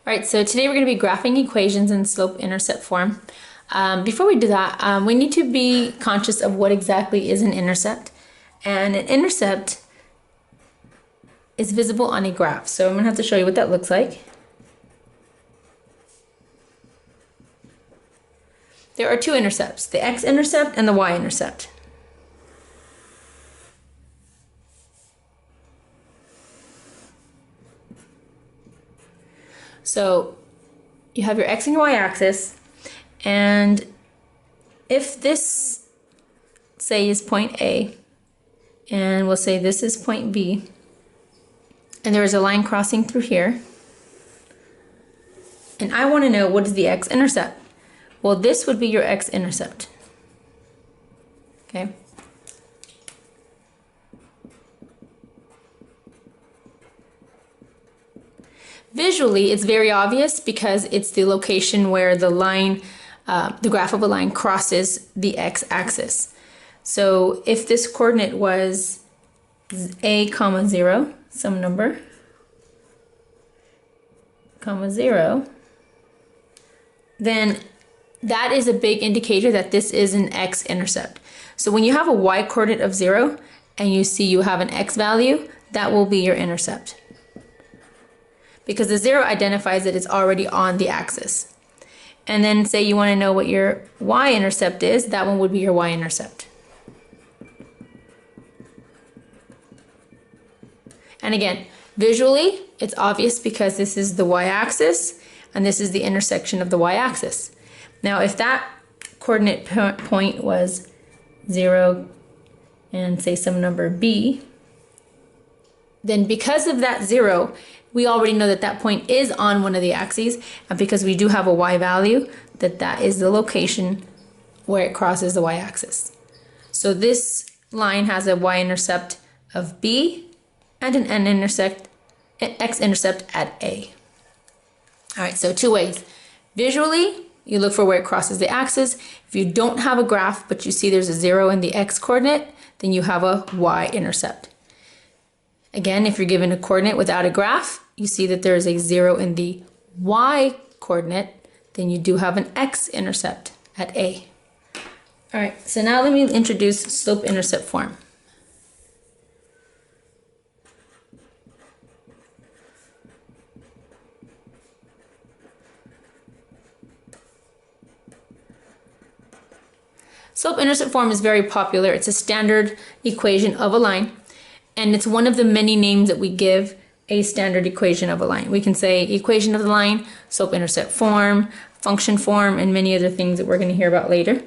Alright, so today we're going to be graphing equations in slope-intercept form. Before we do that, we need to be conscious of what exactly is an intercept. And an intercept is visible on a graph. So I'm going to have to show you what that looks like. There are two intercepts, the x-intercept and the y-intercept. So you have your x and your y-axis, and if this, say, is point A, and we'll say this is point B, and there is a line crossing through here, and I want to know what is the x-intercept. Well, this would be your x-intercept. Okay. Visually, it's very obvious because it's the location where the line, the graph of a line crosses the x-axis. So if this coordinate was a comma 0, some number, comma 0, then that is a big indicator that this is an x-intercept. So when you have a y-coordinate of 0 and you see you have an x value, that will be your intercept, because the 0 identifies that it's already on the axis. And then say you want to know what your y-intercept is, that one would be your y-intercept. And again, visually, it's obvious because this is the y-axis and this is the intersection of the y-axis. Now, if that coordinate point was 0 and say some number b, then because of that 0, we already know that that point is on one of the axes, and because we do have a y value, that is the location where it crosses the y-axis. So this line has a y-intercept of b and an x-intercept at a. All right, so two ways. Visually, you look for where it crosses the axis. If you don't have a graph, but you see there's a 0 in the x-coordinate, then you have a y-intercept. Again, if you're given a coordinate without a graph, you see that there is a 0 in the y-coordinate, then you do have an x-intercept at a. All right, so now let me introduce slope-intercept form. Slope-intercept form is very popular. It's a standard equation of a line, and it's one of the many names that we give a standard equation of a line. We can say equation of the line, slope-intercept form, function form, and many other things that we're going to hear about later.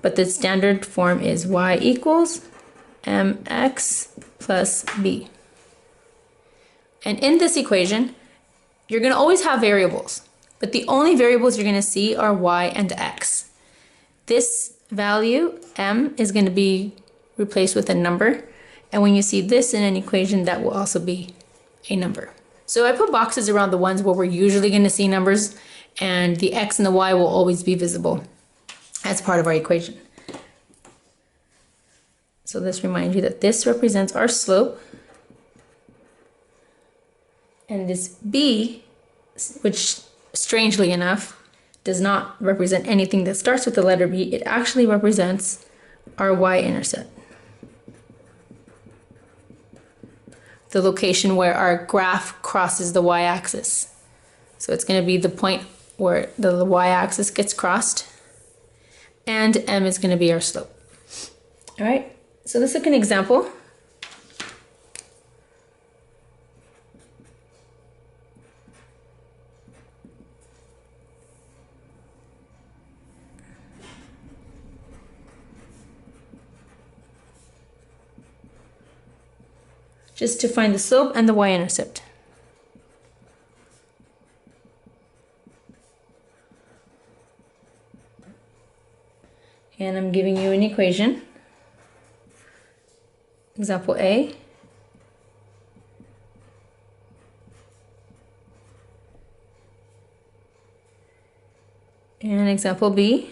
But the standard form is y equals mx plus b. And in this equation, you're going to always have variables, but the only variables you're going to see are y and x. This value, m, is going to be replaced with a number, and when you see this in an equation, that will also be a number. So I put boxes around the ones where we're usually going to see numbers, and the x and the y will always be visible as part of our equation. So this reminds you that this represents our slope, and this b, which strangely enough does not represent anything that starts with the letter b, it actually represents our y-intercept, the location where our graph crosses the y-axis. So it's going to be the point where the y-axis gets crossed, and m is going to be our slope. All right, so let's look at an example. Just to find the slope and the y-intercept. And I'm giving you an equation. Example A. And example B.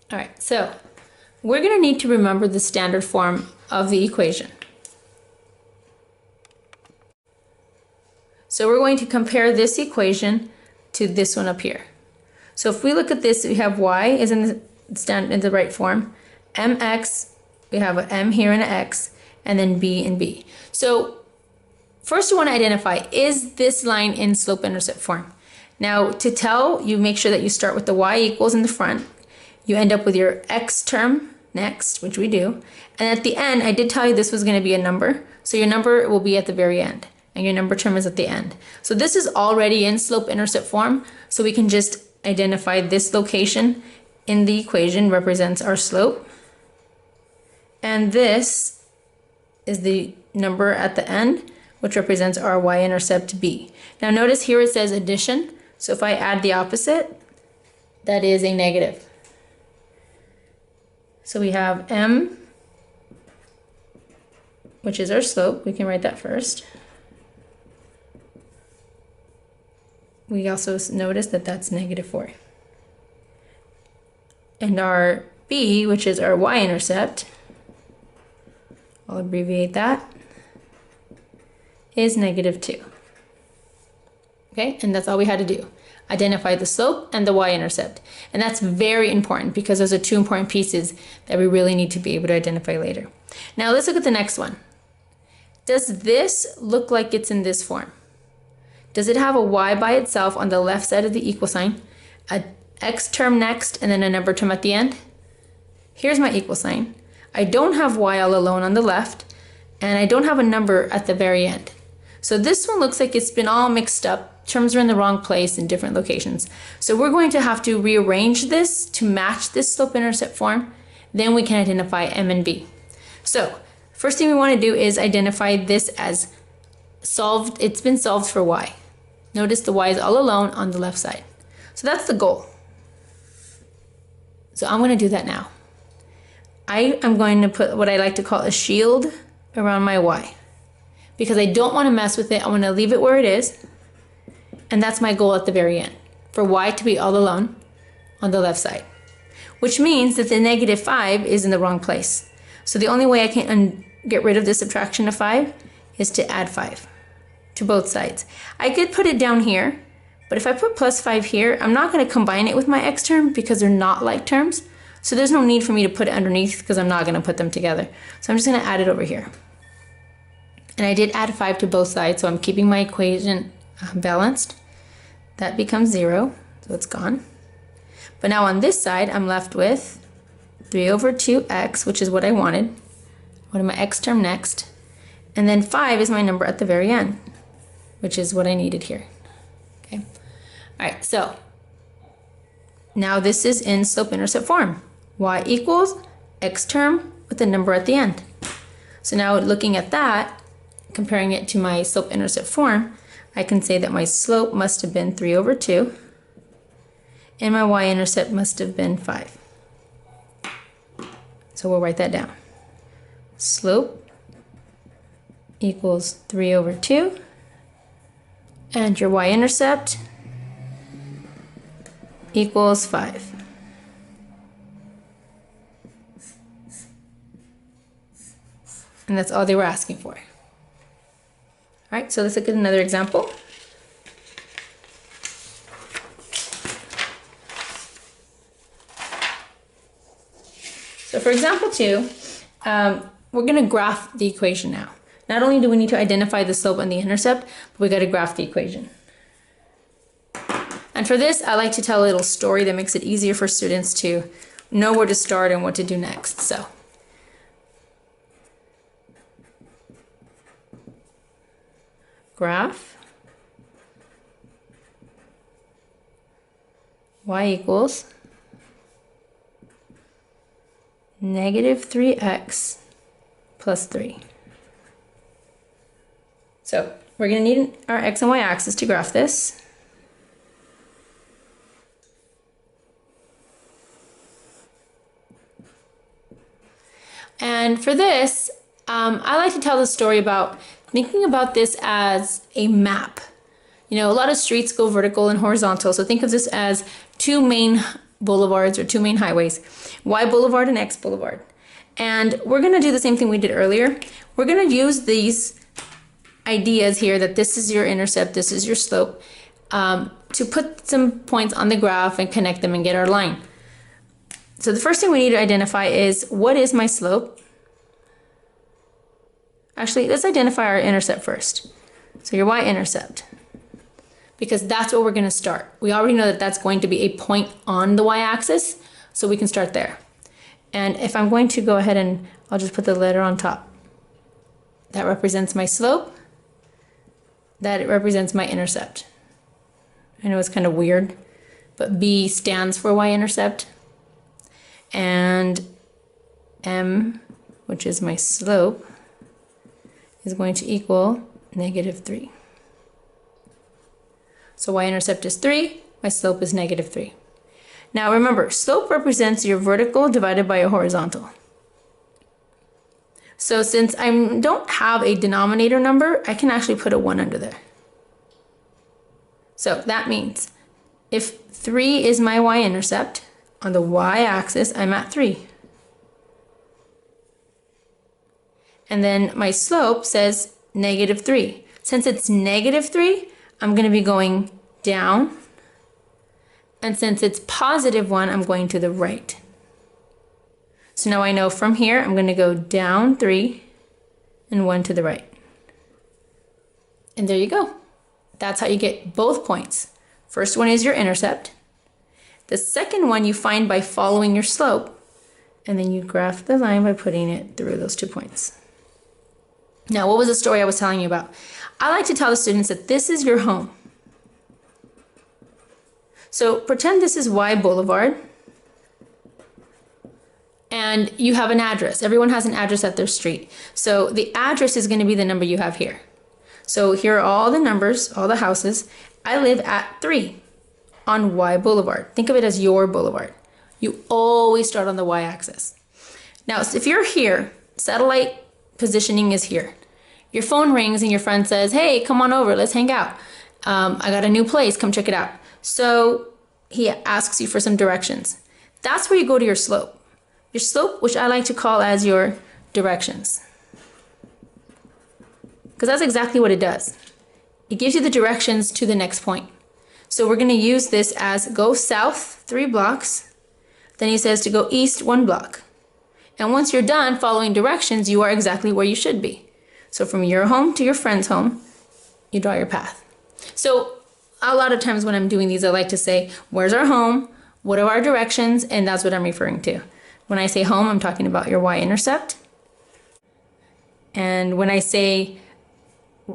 All right, so we're going to need to remember the standard form of the equation. So we're going to compare this equation to this one up here. So if we look at this, we have y is in the right form, mx, we have an m here and an x, and then b and b. So first you want to identify, is this line in slope-intercept form? Now to tell, you make sure that you start with the y equals in the front. You end up with your x term next, which we do. And at the end, I did tell you this was going to be a number. So your number will be at the very end. And your number term is at the end. So this is already in slope-intercept form. So we can just identify this location in the equation represents our slope. And this is the number at the end, which represents our y-intercept b. Now notice here it says addition. So if I add the opposite, that is a negative. So we have m, which is our slope. We can write that first. We also notice that that's -4. And our b, which is our y-intercept, I'll abbreviate that, is -2. Okay, and that's all we had to do. Identify the slope and the y-intercept. And that's very important because those are two important pieces that we really need to be able to identify later. Now let's look at the next one. Does this look like it's in this form? Does it have a y by itself on the left side of the equal sign, a x term next, and then a number term at the end? Here's my equal sign. I don't have y all alone on the left, and I don't have a number at the very end. So this one looks like it's been all mixed up. Terms are in the wrong place in different locations. So we're going to have to rearrange this to match this slope-intercept form. Then we can identify m and b. So first thing we want to do is identify this as solved. It's been solved for y. Notice the y is all alone on the left side. So that's the goal. So I'm going to do that now. I am going to put what I like to call a shield around my y, because I don't want to mess with it. I want to leave it where it is. And that's my goal at the very end, for y to be all alone on the left side, which means that the -5 is in the wrong place. So the only way I can get rid of this subtraction of 5 is to add 5 to both sides. I could put it down here, but if I put +5 here, I'm not going to combine it with my x term because they're not like terms. So there's no need for me to put it underneath because I'm not going to put them together. So I'm just going to add it over here. And I did add 5 to both sides, so I'm keeping my equation balanced. That becomes 0, so it's gone. But now on this side, I'm left with 3/2x, which is what I wanted. What my x term next? And then 5 is my number at the very end, which is what I needed here. Okay. All right, so now this is in slope-intercept form. Y equals x term with a number at the end. So now looking at that, comparing it to my slope-intercept form, I can say that my slope must have been 3/2, and my y-intercept must have been 5. So we'll write that down. Slope equals 3/2, and your y-intercept equals 5. And that's all they were asking for. All right, so let's look at another example. So for example 2, we're going to graph the equation now. Not only do we need to identify the slope and the intercept, but we got to graph the equation. And for this, I like to tell a little story that makes it easier for students to know where to start and what to do next. So graph y equals -3x plus 3. So we're going to need our x and y axis to graph this. And for this, I like to tell the story about thinking about this as a map. You know, a lot of streets go vertical and horizontal, so think of this as two main boulevards or two main highways, Y boulevard and X boulevard. And we're going to do the same thing we did earlier. We're going to use these ideas here that this is your intercept, this is your slope, to put some points on the graph and connect them and get our line. So the first thing we need to identify is, what is my slope? Actually, let's identify our intercept first. So your y-intercept, because that's where we're going to start. We already know that that's going to be a point on the y-axis, so we can start there. And if I'm going to go ahead and I'll just put the letter on top. That represents my slope. That represents my intercept. I know it's kind of weird, but B stands for y-intercept. And M, which is my slope, is going to equal -3. So y-intercept is 3, my slope is -3. Now remember, slope represents your vertical divided by your horizontal. So since I don't have a denominator number, I can actually put a 1 under there. So that means if 3 is my y-intercept, on the y-axis I'm at 3. And then my slope says -3. Since it's -3, I'm going to be going down. And since it's +1, I'm going to the right. So now I know from here, I'm going to go down 3 and 1 to the right. And there you go. That's how you get both points. First one is your intercept. The second one you find by following your slope. And then you graph the line by putting it through those 2 points. Now, what was the story I was telling you about? I like to tell the students that this is your home. So pretend this is Y Boulevard. And you have an address. Everyone has an address at their street. So the address is going to be the number you have here. So here are all the numbers, all the houses. I live at 3 on Y Boulevard. Think of it as your boulevard. You always start on the y-axis. Now, if you're here, satellite positioning is here. Your phone rings and your friend says, hey, come on over, let's hang out. I got a new place, come check it out. So he asks you for some directions. That's where you go to your slope. Your slope, which I like to call as your directions. Because that's exactly what it does. It gives you the directions to the next point. So we're going to use this as go south 3 blocks. Then he says to go east 1 block. And once you're done following directions, you are exactly where you should be. So from your home to your friend's home, you draw your path. So a lot of times when I'm doing these, I like to say, where's our home? What are our directions? And that's what I'm referring to. When I say home, I'm talking about your y-intercept. And when I say,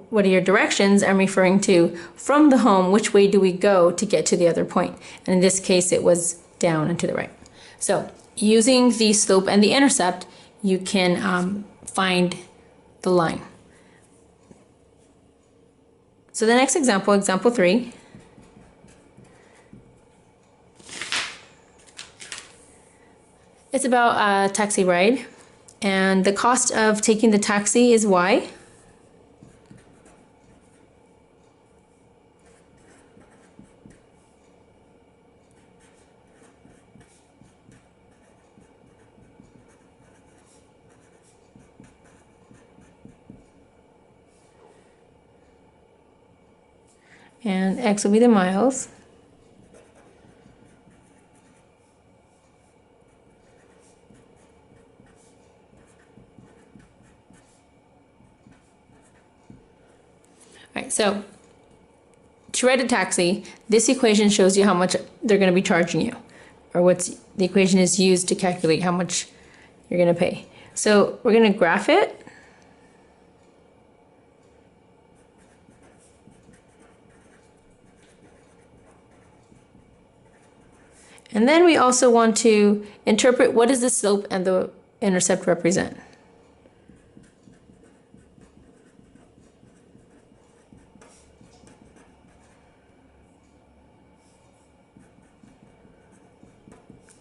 what are your directions? I'm referring to from the home, which way do we go to get to the other point? And in this case, it was down and to the right. So using the slope and the intercept, you can find the line. So the next example, example 3. It's about a taxi ride. And the cost of taking the taxi is Y. And X will be the miles. All right, so to ride a taxi, this equation shows you how much they're going to be charging you, or what's the equation is used to calculate how much you're going to pay. So we're going to graph it. And then we also want to interpret what does the slope and the intercept represent.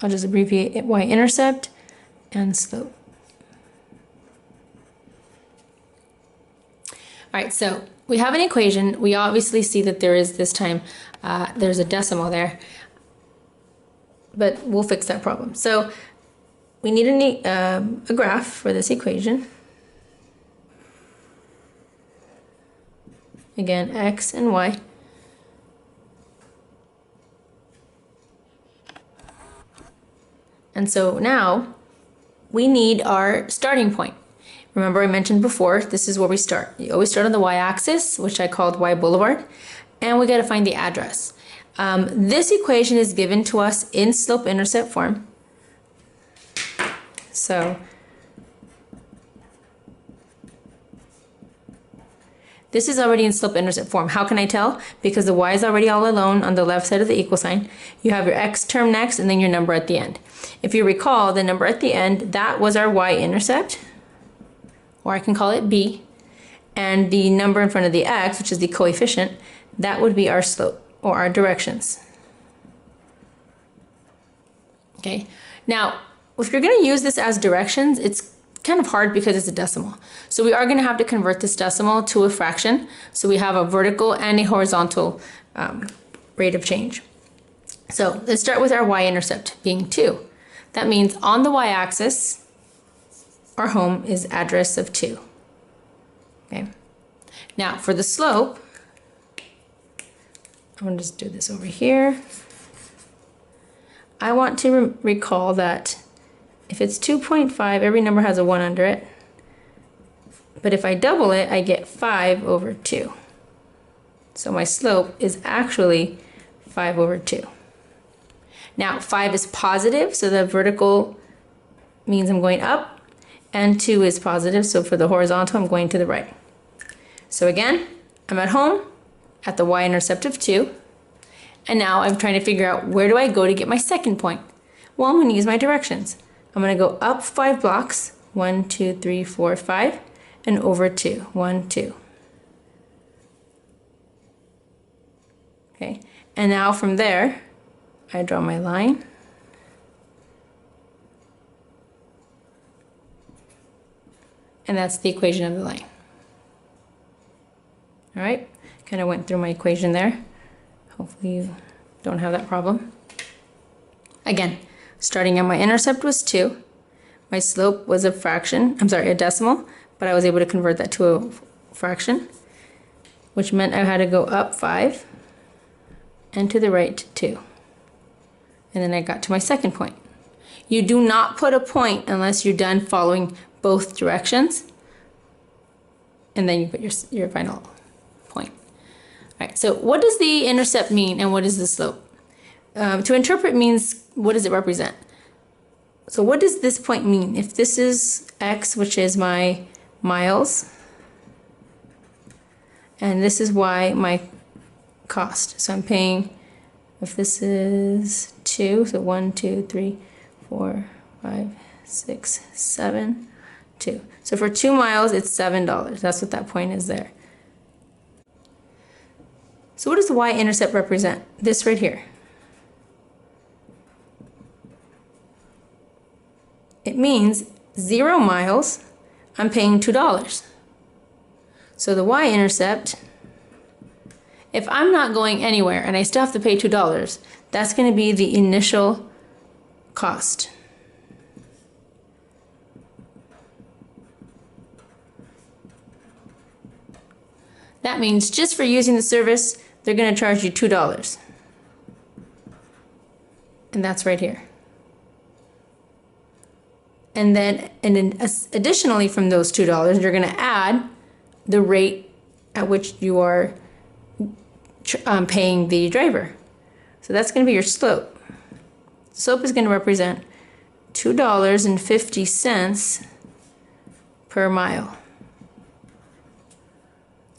I'll just abbreviate it y-intercept and slope. All right, so we have an equation. We obviously see that there is this time, there's a decimal there. but we'll fix that problem. So we need a graph for this equation. Again, x and y. And so now we need our starting point. Remember I mentioned before, this is where we start. You always start on the y-axis, which I called y boulevard, and we got to find the address. This equation is given to us in slope-intercept form. So this is already in slope-intercept form. How can I tell? Because the y is already all alone on the left side of the equal sign. You have your x term next and then your number at the end. If you recall, the number at the end, that was our y-intercept, or I can call it b. And the number in front of the x, which is the coefficient, that would be our slope, or our directions. Okay, now if you're going to use this as directions, it's kind of hard because it's a decimal. So we are going to have to convert this decimal to a fraction. So we have a vertical and a horizontal rate of change. So let's start with our y-intercept being 2. That means on the y-axis, our home is address of 2. Okay. Now for the slope, I'm going to just do this over here. I want to recall that if it's 2.5, every number has a 1 under it. But if I double it, I get 5 over 2. So my slope is actually 5 over 2. Now 5 is positive, so the vertical means I'm going up, and 2 is positive, so for the horizontal I'm going to the right. So again, I'm at home at the y-intercept of 2, and now I'm trying to figure out where do I go to get my second point. Well, I'm going to use my directions. I'm going to go up 5 blocks, 1, 2, 3, 4, 5, and over 2, 1, 2. Okay, and now from there, I draw my line. And that's the equation of the line. All right, kind of went through my equation there. Hopefully you don't have that problem. Again, starting at my intercept was 2. My slope was a fraction, a decimal, but I was able to convert that to a fraction, which meant I had to go up 5 and to the right 2. And then I got to my second point. You do not put a point unless you're done following both directions, and then you put your final point. All right, so what does the intercept mean and what is the slope? To interpret means, what does it represent? So what does this point mean? If this is x, which is my miles, and this is y, my cost. So I'm paying, if this is 2, so 1, 2, 3, 4, 5, 6, 7, 2. So for 2 miles, it's $7. That's what that point is there. So what does the y-intercept represent? This right here. It means 0 miles, I'm paying $2. So the y-intercept, if I'm not going anywhere and I still have to pay $2, that's going to be the initial cost. That means just for using the service, they're going to charge you $2. And that's right here. And then additionally from those $2, you're going to add the rate at which you are paying the driver. So that's going to be your slope. Slope is going to represent $2.50 per mile.